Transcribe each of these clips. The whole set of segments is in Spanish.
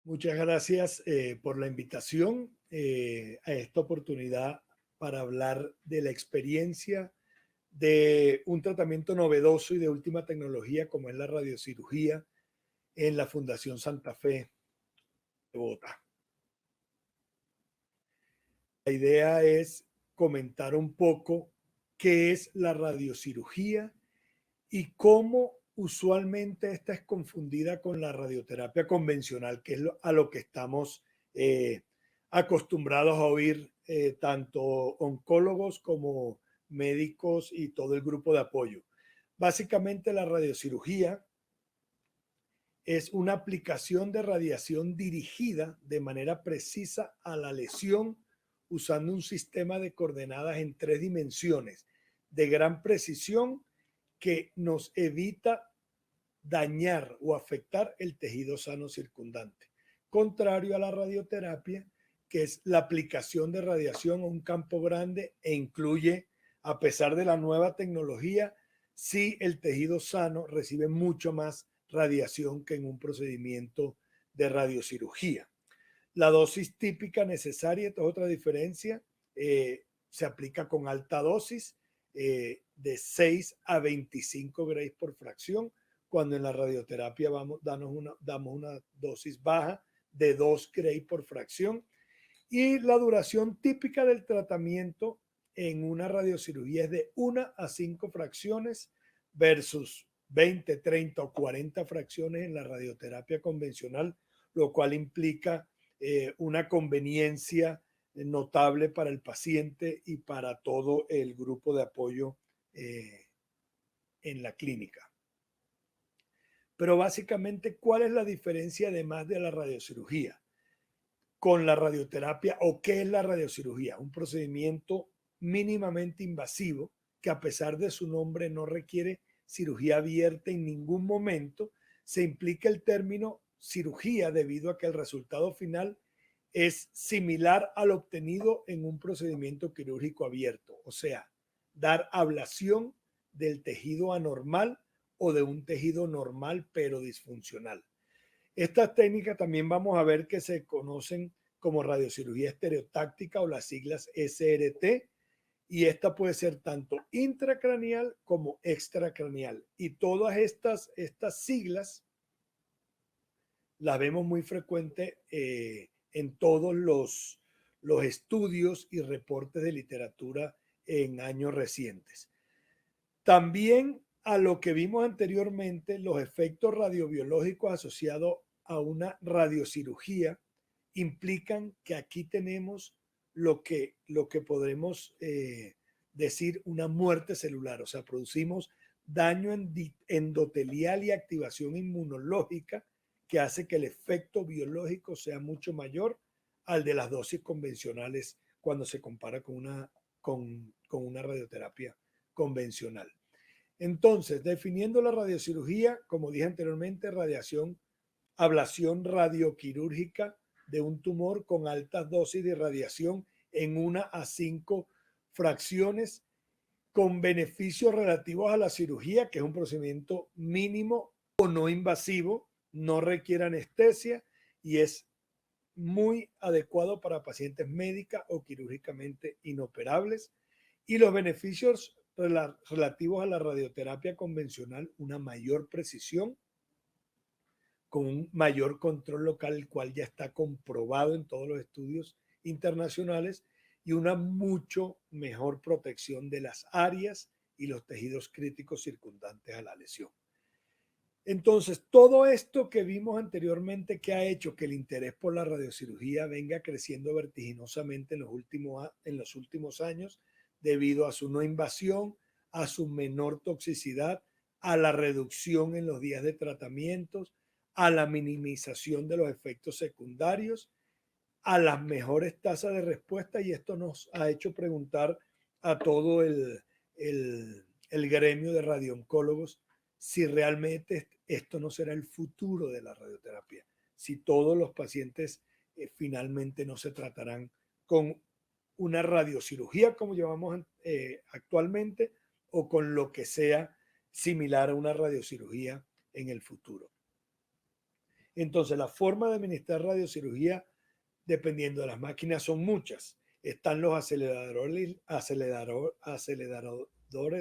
Muchas gracias por la invitación a esta oportunidad para hablar de la experiencia de un tratamiento novedoso y de última tecnología como es la radiocirugía en la Fundación Santa Fe de Bogotá. La idea es comentar un poco qué es la radiocirugía y cómo usualmente esta es confundida con la radioterapia convencional, que es a lo que estamos eh, acostumbrados a oír tanto oncólogos como médicos y todo el grupo de apoyo. Básicamente la radiocirugía es una aplicación de radiación dirigida de manera precisa a la lesión usando un sistema de coordenadas en 3 dimensiones de gran precisión que nos evita dañar o afectar el tejido sano circundante, contrario a la radioterapia, que es la aplicación de radiación a un campo grande e incluye, a pesar de la nueva tecnología, sí el tejido sano recibe mucho más radiación que en un procedimiento de radiocirugía. La dosis típica necesaria, esta es otra diferencia, se aplica con alta dosis de 6 a 25 grays por fracción, cuando en la radioterapia damos una dosis baja de 2 grays por fracción. Y la duración típica del tratamiento en una radiocirugía es de 1 a 5 fracciones versus 20, 30 o 40 fracciones en la radioterapia convencional, lo cual implica una conveniencia notable para el paciente y para todo el grupo de apoyo en la clínica. Pero básicamente, ¿cuál es la diferencia además de la radiocirugía con la radioterapia o qué es la radiocirugía? Un procedimiento mínimamente invasivo que, a pesar de su nombre, no requiere cirugía abierta en ningún momento. Se implica el término cirugía debido a que el resultado final es similar al obtenido en un procedimiento quirúrgico abierto, o sea, dar ablación del tejido anormal o de un tejido normal pero disfuncional. Estas técnicas también vamos a ver que se conocen como radiocirugía estereotáctica o las siglas SRT, y esta puede ser tanto intracraneal como extracraneal. Y todas estas siglas las vemos muy frecuente en todos los estudios y reportes de literatura en años recientes. También a lo que vimos anteriormente, los efectos radiobiológicos asociados a una radiocirugía implican que aquí tenemos lo que podremos decir una muerte celular, o sea, producimos daño endotelial y activación inmunológica que hace que el efecto biológico sea mucho mayor al de las dosis convencionales cuando se compara con una radioterapia convencional. Entonces, definiendo la radiocirugía, como dije anteriormente, ablación radioquirúrgica de un tumor con altas dosis de radiación en 1 a 5 fracciones con beneficios relativos a la cirugía, que es un procedimiento mínimo o no invasivo, no requiere anestesia y es muy adecuado para pacientes médica o quirúrgicamente inoperables. Y los beneficios relativos a la radioterapia convencional, una mayor precisión, con un mayor control local, el cual ya está comprobado en todos los estudios internacionales, y una mucho mejor protección de las áreas y los tejidos críticos circundantes a la lesión. Entonces, todo esto que vimos anteriormente que ha hecho que el interés por la radiocirugía venga creciendo vertiginosamente en los últimos años debido a su no invasión, a su menor toxicidad, a la reducción en los días de tratamientos, a la minimización de los efectos secundarios, a las mejores tasas de respuesta, y esto nos ha hecho preguntar a todo el gremio de radiooncólogos si realmente esto no será el futuro de la radioterapia, si todos los pacientes finalmente no se tratarán con una radiocirugía como llevamos actualmente o con lo que sea similar a una radiocirugía en el futuro. Entonces, la forma de administrar radiocirugía, dependiendo de las máquinas, son muchas. Están los aceleradores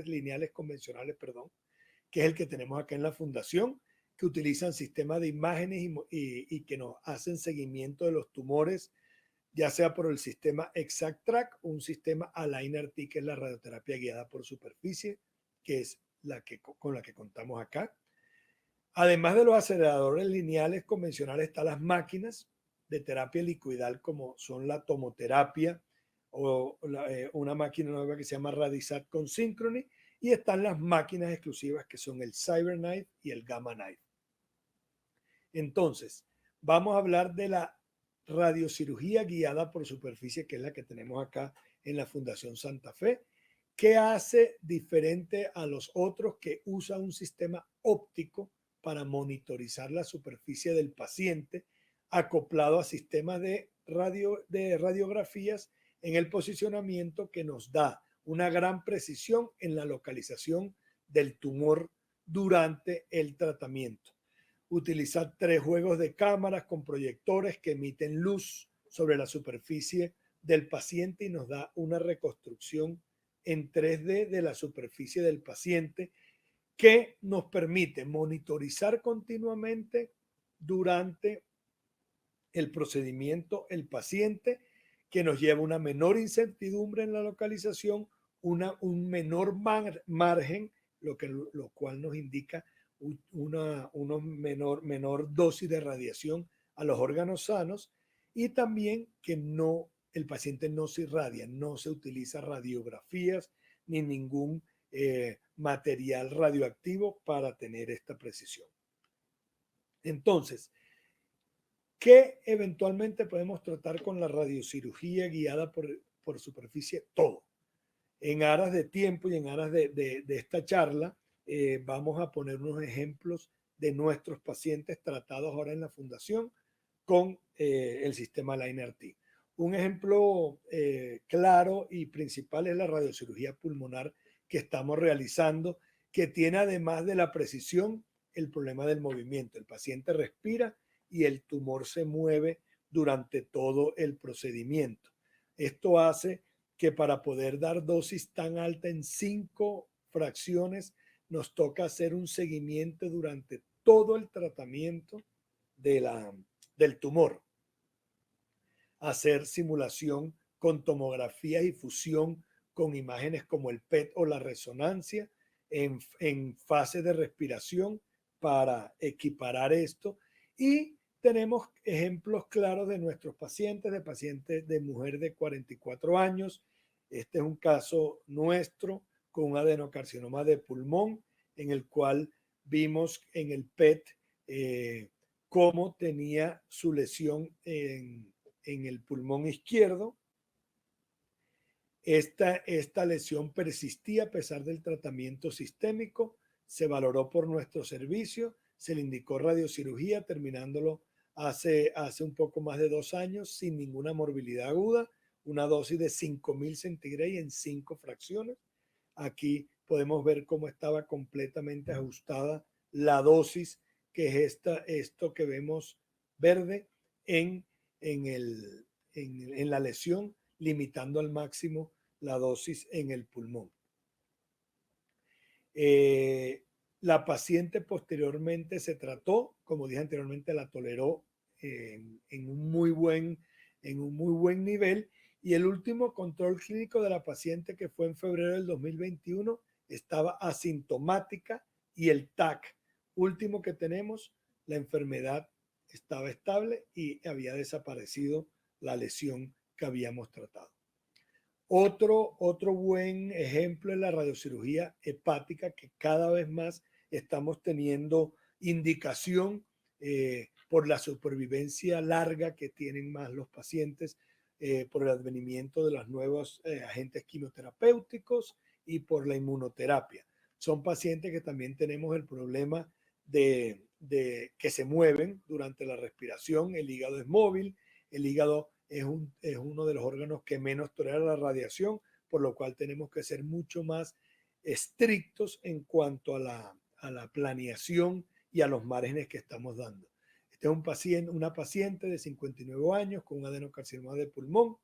lineales convencionales, perdón, que es el que tenemos acá en la fundación, que utilizan sistemas de imágenes y que nos hacen seguimiento de los tumores, ya sea por el sistema Exact Track o un sistema Aligner T, que es la radioterapia guiada por superficie, que es con la que contamos acá. Además de los aceleradores lineales convencionales, están las máquinas de terapia liquidal, como son la tomoterapia o una máquina nueva que se llama Radisat con Synchrony, y están las máquinas exclusivas que son el CyberKnife y el Gamma Knife. Entonces, vamos a hablar de la radiocirugía guiada por superficie, que es la que tenemos acá en la Fundación Santa Fe. ¿Qué hace diferente a los otros que usan un sistema óptico para monitorizar la superficie del paciente acoplado a sistemas de radiografías en el posicionamiento, que nos da una gran precisión en la localización del tumor durante el tratamiento? Utilizar 3 juegos de cámaras con proyectores que emiten luz sobre la superficie del paciente y nos da una reconstrucción en 3D de la superficie del paciente, que nos permite monitorizar continuamente durante el procedimiento el paciente, que nos lleva una menor incertidumbre en la localización, un menor margen, lo cual nos indica una menor dosis de radiación a los órganos sanos, y también que el paciente no se irradia, no se utiliza radiografías ni ningún material radioactivo para tener esta precisión. Entonces, ¿qué eventualmente podemos tratar con la radiocirugía guiada por superficie? Todo. En aras de tiempo y en aras de esta charla, vamos a poner unos ejemplos de nuestros pacientes tratados ahora en la fundación con el sistema Aligner T. Un ejemplo claro y principal es la radiocirugía pulmonar que estamos realizando, que tiene, además de la precisión, el problema del movimiento. El paciente respira y el tumor se mueve durante todo el procedimiento. Esto hace que para poder dar dosis tan alta en 5 fracciones, nos toca hacer un seguimiento durante todo el tratamiento del tumor. Hacer simulación con tomografía y fusión con imágenes como el PET o la resonancia en fase de respiración para equiparar esto. Y tenemos ejemplos claros de nuestros pacientes, de mujer de 44 años. Este es un caso nuestro con un adenocarcinoma de pulmón, en el cual vimos en el PET cómo tenía su lesión en el pulmón izquierdo. Esta lesión persistía a pesar del tratamiento sistémico. Se valoró por nuestro servicio, se le indicó radiocirugía, terminándolo hace un poco más de 2 años sin ninguna morbilidad aguda, una dosis de 5.000 centigrados en 5 fracciones. Aquí podemos ver cómo estaba completamente ajustada la dosis, que es esto que vemos verde en la lesión, limitando al máximo la dosis en el pulmón. La paciente posteriormente se trató, como dije anteriormente, la toleró en un muy buen nivel, y el último control clínico de la paciente, que fue en febrero del 2021, estaba asintomática, y el TAC último que tenemos, la enfermedad estaba estable y había desaparecido la lesión que habíamos tratado. Otro buen ejemplo es la radiocirugía hepática, que cada vez más estamos teniendo indicación por la supervivencia larga que tienen más los pacientes, por el advenimiento de los nuevos agentes quimioterapéuticos y por la inmunoterapia. Son pacientes que también tenemos el problema de que se mueven durante la respiración. El hígado es móvil, el hígado es uno de los órganos que menos tolera la radiación, por lo cual tenemos que ser mucho más estrictos en cuanto a la planeación y a los márgenes que estamos dando. Este es una paciente de 59 años con un adenocarcinoma de pulmón,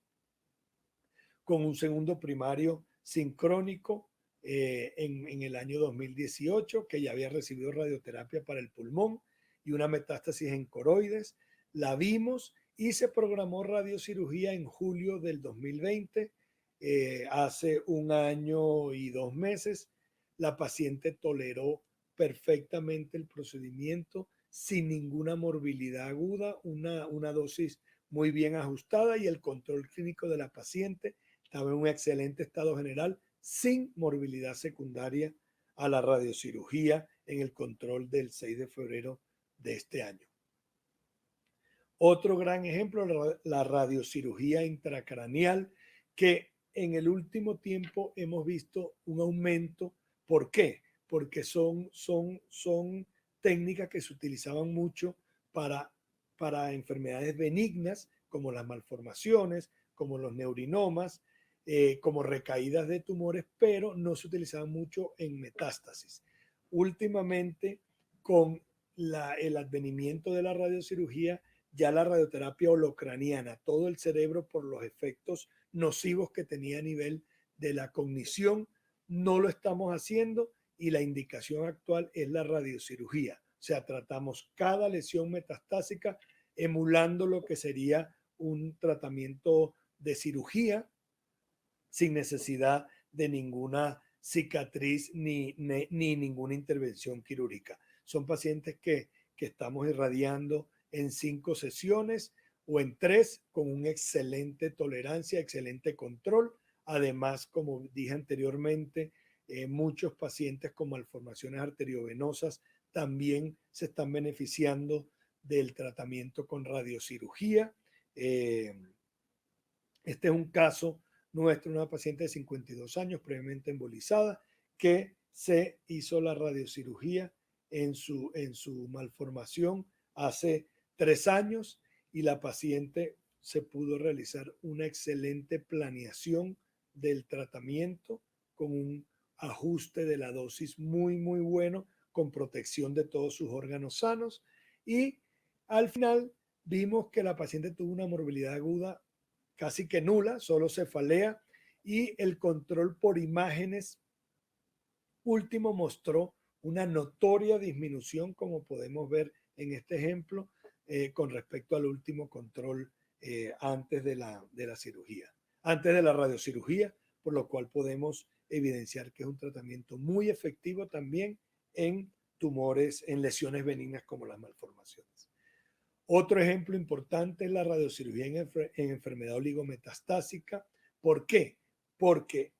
con un segundo primario sincrónico en el año 2018, que ya había recibido radioterapia para el pulmón y una metástasis en coroides. La vimos y se programó radiocirugía en julio del 2020, hace un año y 2 meses. La paciente toleró perfectamente el procedimiento sin ninguna morbilidad aguda, una dosis muy bien ajustada y el control clínico de la paciente estaba en un excelente estado general sin morbilidad secundaria a la radiocirugía en el control del 6 de febrero de este año. Otro gran ejemplo, la radiocirugía intracraneal, que en el último tiempo hemos visto un aumento. ¿Por qué? Porque son técnicas que se utilizaban mucho para enfermedades benignas, como las malformaciones, como los neurinomas, como recaídas de tumores, pero no se utilizaban mucho en metástasis. Últimamente, con el advenimiento de la radiocirugía, ya la radioterapia holocraniana, todo el cerebro por los efectos nocivos que tenía a nivel de la cognición, no lo estamos haciendo y la indicación actual es la radiocirugía. O sea, tratamos cada lesión metastásica emulando lo que sería un tratamiento de cirugía sin necesidad de ninguna cicatriz ni ninguna intervención quirúrgica. Son pacientes que estamos irradiando en 5 sesiones o en 3 con una excelente tolerancia, excelente control. Además, como dije anteriormente, muchos pacientes con malformaciones arteriovenosas también se están beneficiando del tratamiento con radiocirugía. Este es un caso nuestro, una paciente de 52 años previamente embolizada que se hizo la radiocirugía en su malformación hace 3 años y la paciente se pudo realizar una excelente planeación del tratamiento con un ajuste de la dosis muy, muy bueno, con protección de todos sus órganos sanos y al final vimos que la paciente tuvo una morbilidad aguda casi que nula, solo cefalea y el control por imágenes último mostró una notoria disminución, como podemos ver en este ejemplo, con respecto al último control antes de la cirugía, antes de la radiocirugía, por lo cual podemos evidenciar que es un tratamiento muy efectivo también en tumores, en lesiones benignas como las malformaciones. Otro ejemplo importante es la radiocirugía en enfermedad oligometastásica. ¿Por qué? Porque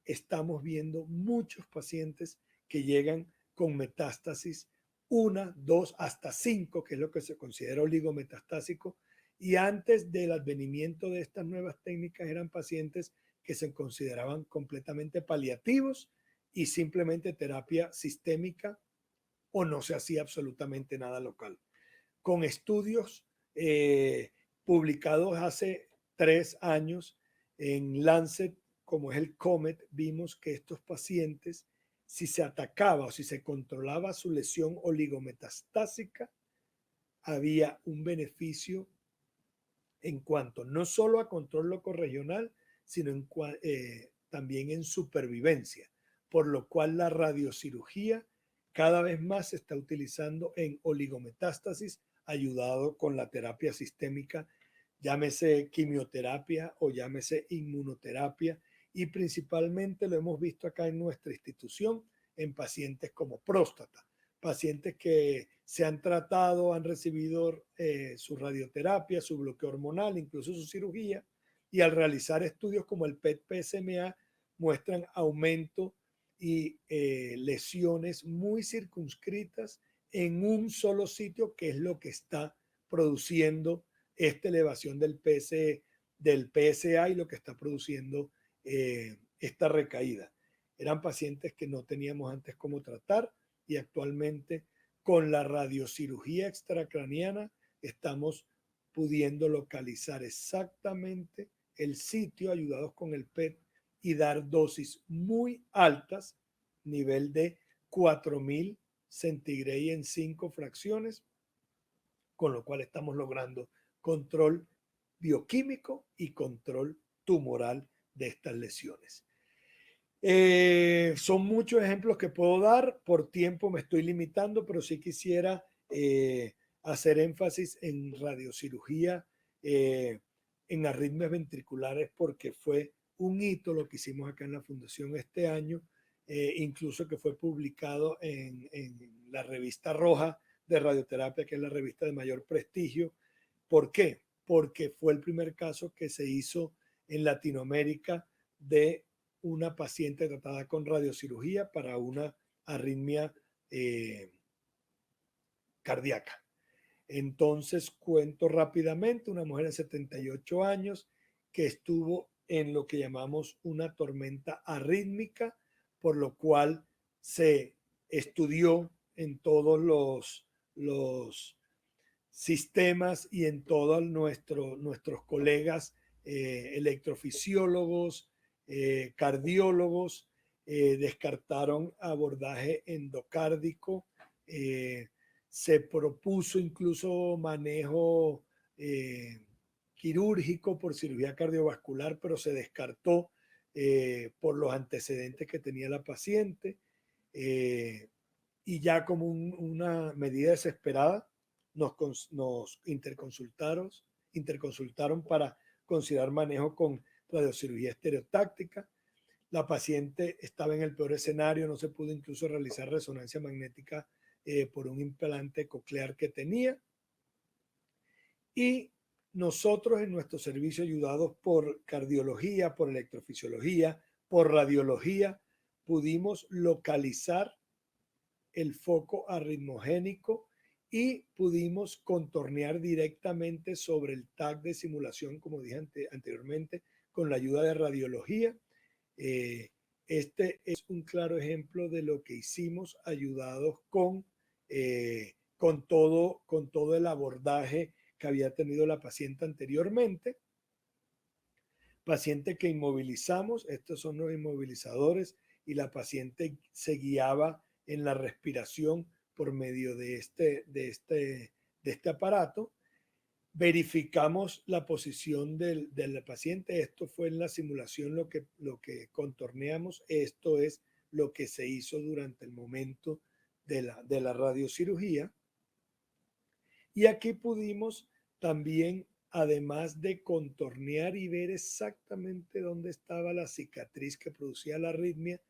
estamos viendo muchos pacientes que llegan con metástasis 1, 2, hasta 5, que es lo que se considera oligometastásico, y antes del advenimiento de estas nuevas técnicas eran pacientes que se consideraban completamente paliativos y simplemente terapia sistémica o no se hacía absolutamente nada local. Con estudios publicados hace 3 años en Lancet, como es el COMET, vimos que estos pacientes, si se atacaba o si se controlaba su lesión oligometastásica, había un beneficio en cuanto no solo a control locorregional, sino también en supervivencia, por lo cual la radiocirugía cada vez más se está utilizando en oligometástasis, ayudado con la terapia sistémica, llámese quimioterapia o llámese inmunoterapia, y principalmente lo hemos visto acá en nuestra institución en pacientes como próstata, pacientes que se han tratado, han recibido su radioterapia, su bloqueo hormonal, incluso su cirugía, y al realizar estudios como el PET-PSMA muestran aumento y lesiones muy circunscritas en un solo sitio, que es lo que está produciendo esta elevación del PSA y lo que está produciendo esta recaída. Eran pacientes que no teníamos antes cómo tratar y actualmente con la radiocirugía extracraniana estamos pudiendo localizar exactamente el sitio ayudados con el PET y dar dosis muy altas, nivel de 4000 centigrade en 5 fracciones, con lo cual estamos logrando control bioquímico y control tumoral de estas lesiones. Son muchos ejemplos que puedo dar, por tiempo me estoy limitando, pero sí quisiera hacer énfasis en radiocirugía, en arritmias ventriculares, porque fue un hito lo que hicimos acá en la Fundación este año, incluso que fue publicado en la revista Roja de Radioterapia, que es la revista de mayor prestigio. ¿Por qué? Porque fue el primer caso que se hizo en Latinoamérica de una paciente tratada con radiocirugía para una arritmia cardíaca. Entonces cuento rápidamente, una mujer de 78 años que estuvo en lo que llamamos una tormenta arrítmica, por lo cual se estudió en todos los sistemas y en todos nuestros colegas electrofisiólogos, cardiólogos, descartaron abordaje endocárdico, se propuso incluso manejo quirúrgico por cirugía cardiovascular, pero se descartó por los antecedentes que tenía la paciente. Y ya como una medida desesperada, nos interconsultaron para considerar manejo con radiocirugía estereotáctica. La paciente estaba en el peor escenario, no se pudo incluso realizar resonancia magnética por un implante coclear que tenía. Y nosotros en nuestro servicio, ayudados por cardiología, por electrofisiología, por radiología, pudimos localizar el foco arritmogénico y pudimos contornear directamente sobre el TAC de simulación, como dije anteriormente, con la ayuda de radiología. Este es un claro ejemplo de lo que hicimos ayudados con todo el abordaje que había tenido la paciente anteriormente. Paciente que inmovilizamos, estos son los inmovilizadores, y la paciente se guiaba en la respiración por medio de este aparato. Verificamos la posición del paciente. Esto fue en la simulación lo que contorneamos. Esto es lo que se hizo durante el momento de la radiocirugía. Y aquí pudimos también, además de contornear y ver exactamente dónde estaba la cicatriz que producía la arritmia,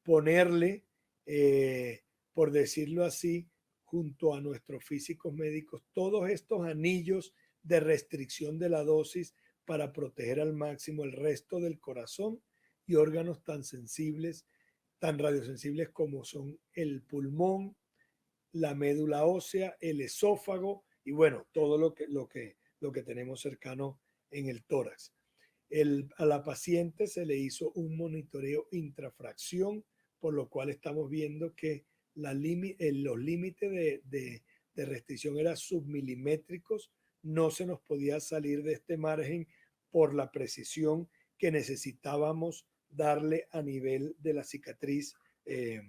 ponerle, por decirlo así, junto a nuestros físicos médicos, todos estos anillos de restricción de la dosis para proteger al máximo el resto del corazón y órganos tan sensibles, tan radiosensibles como son el pulmón, la médula ósea, el esófago y bueno, todo lo que tenemos cercano en el tórax. A la paciente se le hizo un monitoreo intrafracción, por lo cual estamos viendo que los límites de restricción eran submilimétricos, no se nos podía salir de este margen por la precisión que necesitábamos darle a nivel de la cicatriz de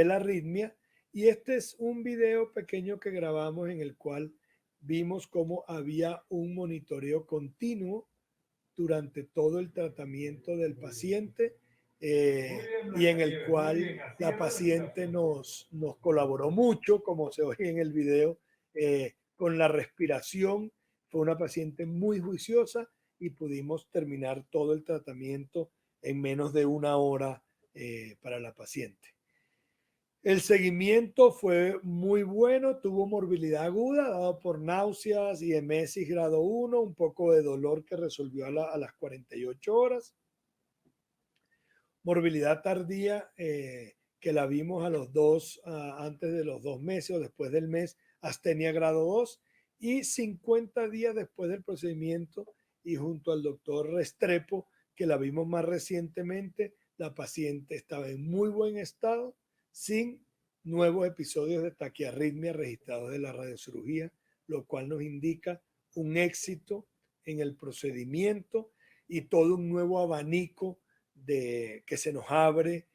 la arritmia. Y este es un video pequeño que grabamos en el cual vimos cómo había un monitoreo continuo durante todo el tratamiento del paciente y en el cual la paciente nos colaboró mucho, como se oye en el video, con la respiración. Fue una paciente muy juiciosa y pudimos terminar todo el tratamiento en menos de una hora para la paciente. El seguimiento fue muy bueno, tuvo morbilidad aguda dado por náuseas y emesis grado 1, un poco de dolor que resolvió a las 48 horas. Morbilidad tardía que la vimos antes de los 2 meses o después del mes, astenia grado 2, y 50 días después del procedimiento y junto al doctor Restrepo, que la vimos más recientemente, la paciente estaba en muy buen estado, sin nuevos episodios de taquiarritmia registrados de la radiocirugía, lo cual nos indica un éxito en el procedimiento y todo un nuevo abanico que se nos abre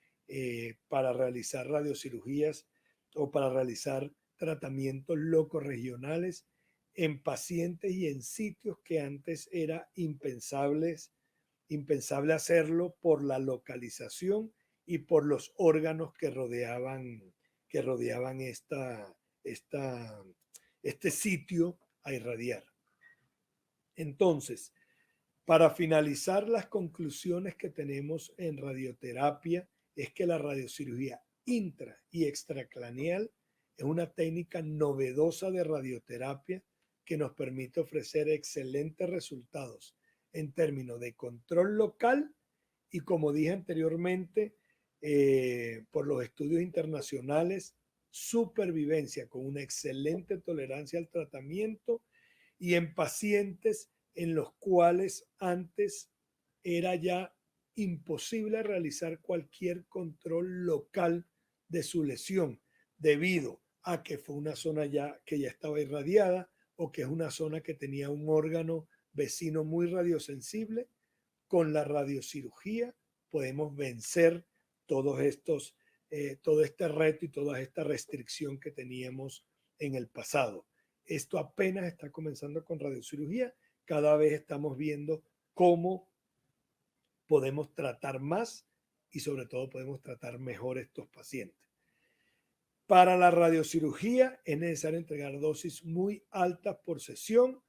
para realizar radiocirugías o para realizar tratamientos locorregionales en pacientes y en sitios que antes era impensable hacerlo por la localización y por los órganos que rodeaban este sitio a irradiar. Entonces, para finalizar, las conclusiones que tenemos en radioterapia es que la radiocirugía intra y extracraneal es una técnica novedosa de radioterapia que nos permite ofrecer excelentes resultados en términos de control local y, como dije anteriormente, por los estudios internacionales, supervivencia con una excelente tolerancia al tratamiento y en pacientes en los cuales antes era ya imposible realizar cualquier control local de su lesión debido a que fue una zona que ya estaba irradiada o que es una zona que tenía un órgano vecino muy radiosensible. Con la radiocirugía podemos vencer todo este reto y toda esta restricción que teníamos en el pasado. Esto apenas está comenzando con radiocirugía. Cada vez estamos viendo cómo podemos tratar más y sobre todo podemos tratar mejor a estos pacientes. Para la radiocirugía es necesario entregar dosis muy altas por sesión.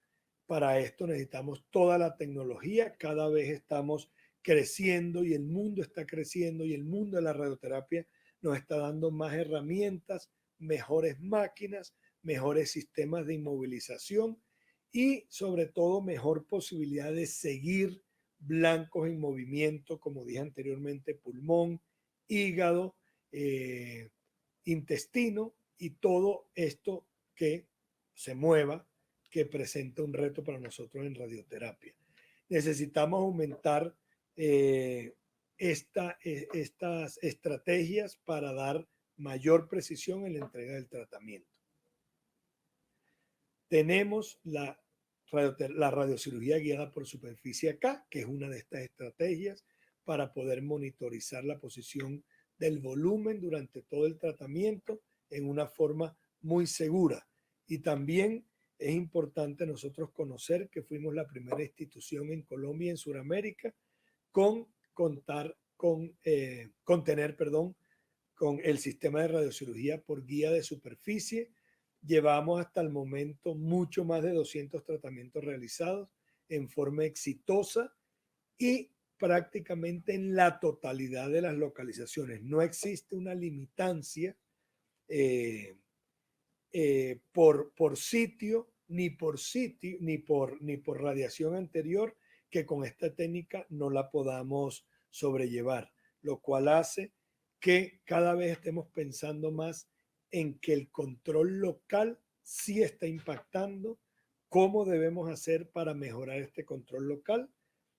Para esto necesitamos toda la tecnología. Cada vez estamos creciendo y el mundo está creciendo y el mundo de la radioterapia nos está dando más herramientas, mejores máquinas, mejores sistemas de inmovilización y sobre todo mejor posibilidad de seguir blancos en movimiento, como dije anteriormente, pulmón, hígado, intestino y todo esto que se mueva, que presenta un reto para nosotros en radioterapia. Necesitamos aumentar estas estrategias para dar mayor precisión en la entrega del tratamiento. Tenemos la radiocirugía guiada por superficie acá, que es una de estas estrategias para poder monitorizar la posición del volumen durante todo el tratamiento en una forma muy segura. Y también es importante nosotros conocer que fuimos la primera institución en Colombia y en Sudamérica con el sistema de radiocirugía por guía de superficie. Llevamos hasta el momento mucho más de 200 tratamientos realizados en forma exitosa y prácticamente en la totalidad de las localizaciones. No existe una limitancia por sitio, ni por radiación anterior, que con esta técnica no la podamos sobrellevar, lo cual hace que cada vez estemos pensando más en que el control local sí está impactando, cómo debemos hacer para mejorar este control local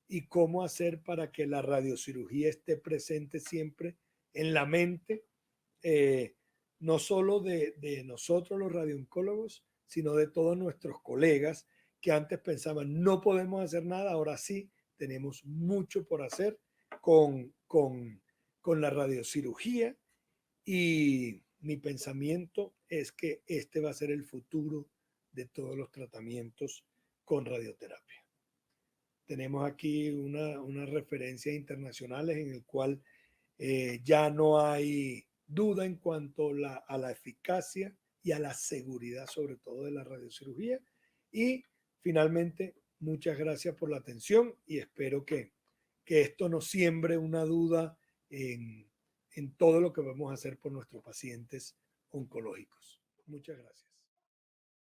y cómo hacer para que la radiocirugía esté presente siempre en la mente, no solo de nosotros los radiooncólogos, sino de todos nuestros colegas que antes pensaban no podemos hacer nada, ahora sí tenemos mucho por hacer con la radiocirugía y mi pensamiento es que este va a ser el futuro de todos los tratamientos con radioterapia. Tenemos aquí unas referencias internacionales en el cual ya no hay duda en cuanto a la eficacia y a la seguridad, sobre todo de la radiocirugía. Y finalmente, muchas gracias por la atención y espero que esto nos siembre una duda en todo lo que vamos a hacer por nuestros pacientes oncológicos. Muchas gracias.